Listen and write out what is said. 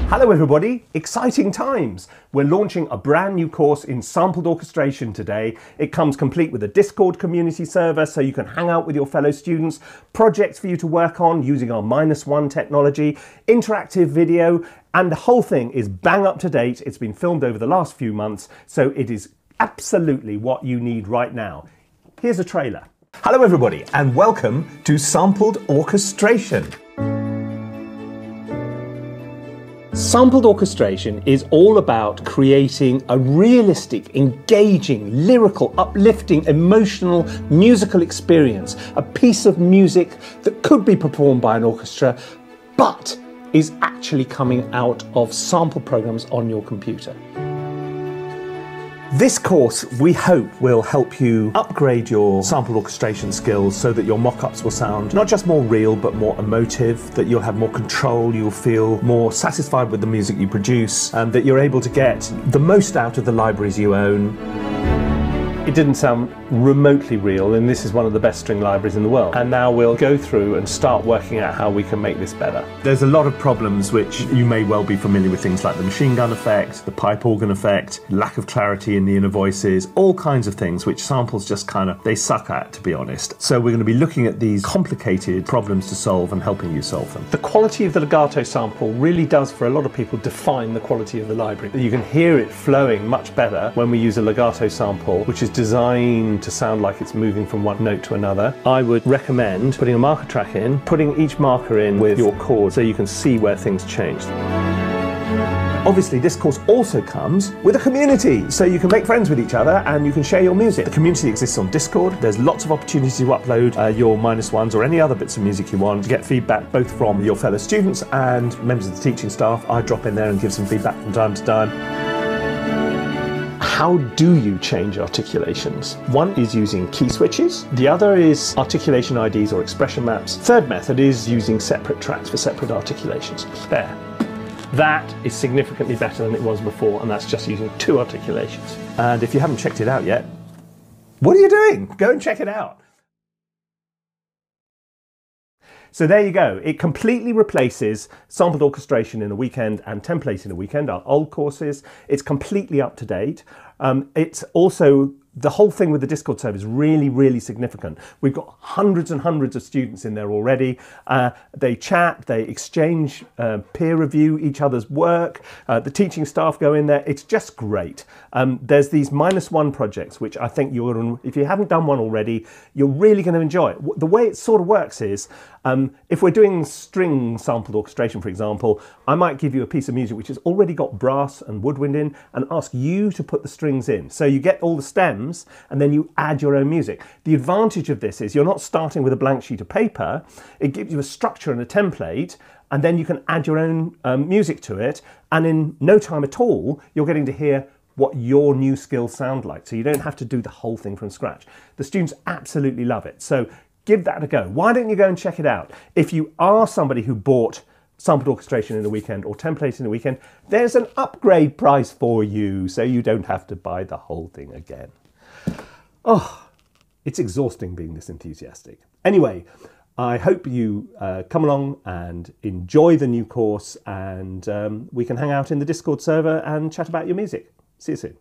Hello everybody, exciting times! We're launching a brand new course in sampled orchestration today. It comes complete with a Discord community server so you can hang out with your fellow students, projects for you to work on using our MinusONE technology, interactive video, and the whole thing is bang up to date. It's been filmed over the last few months, so it is absolutely what you need right now. Here's a trailer. Hello everybody and welcome to Sampled Orchestration. Sampled orchestration is all about creating a realistic, engaging, lyrical, uplifting, emotional, musical experience. A piece of music that could be performed by an orchestra, but is actually coming out of sample programs on your computer. This course, we hope, will help you upgrade your sample orchestration skills so that your mock-ups will sound not just more real, but more emotive, that you'll have more control, you'll feel more satisfied with the music you produce, and that you're able to get the most out of the libraries you own. It didn't sound remotely real, and this is one of the best string libraries in the world. And now we'll go through and start working out how we can make this better. There's a lot of problems which you may well be familiar with, things like the machine gun effect, the pipe organ effect, lack of clarity in the inner voices, all kinds of things which samples just they suck at, to be honest. So we're going to be looking at these complicated problems to solve and helping you solve them. The quality of the legato sample really does, for a lot of people, define the quality of the library. You can hear it flowing much better when we use a legato sample, which is designed to sound like it's moving from one note to another. I would recommend putting a marker track in, putting each marker in with your chord so you can see where things change. Obviously, this course also comes with a community, so you can make friends with each other and you can share your music. The community exists on Discord. There's lots of opportunities to upload your MinusONEs or any other bits of music you want, to get feedback both from your fellow students and members of the teaching staff. I drop in there and give some feedback from time to time. How do you change articulations? One is using key switches. The other is articulation IDs or expression maps. Third method is using separate tracks for separate articulations. There. That is significantly better than it was before, and that's just using 2 articulations. And if you haven't checked it out yet, what are you doing? Go and check it out. So there you go. It completely replaces sampled orchestration in a weekend and template in a weekend, our old courses. It's completely up to date. It's also, the whole thing with the Discord server is really, really significant. We've got hundreds and hundreds of students in there already. They chat, they exchange, peer review each other's work. The teaching staff go in there. It's just great. There's these MinusONE projects, which I think if you haven't done one already, you're really going to enjoy it. The way it sort of works is, if we're doing string sampled orchestration, for example, I might give you a piece of music which has already got brass and woodwind in and ask you to put the strings in. So you get all the stems and then you add your own music. The advantage of this is you're not starting with a blank sheet of paper. It gives you a structure and a template, and then you can add your own music to it. And in no time at all, you're getting to hear what your new skills sound like. So you don't have to do the whole thing from scratch. The students absolutely love it. So give that a go. Why don't you go and check it out? If you are somebody who bought sampled orchestration in a weekend or template in a weekend, there's an upgrade price for you, so you don't have to buy the whole thing again. Oh, it's exhausting being this enthusiastic. Anyway, I hope you come along and enjoy the new course, and we can hang out in the Discord server and chat about your music. See you soon.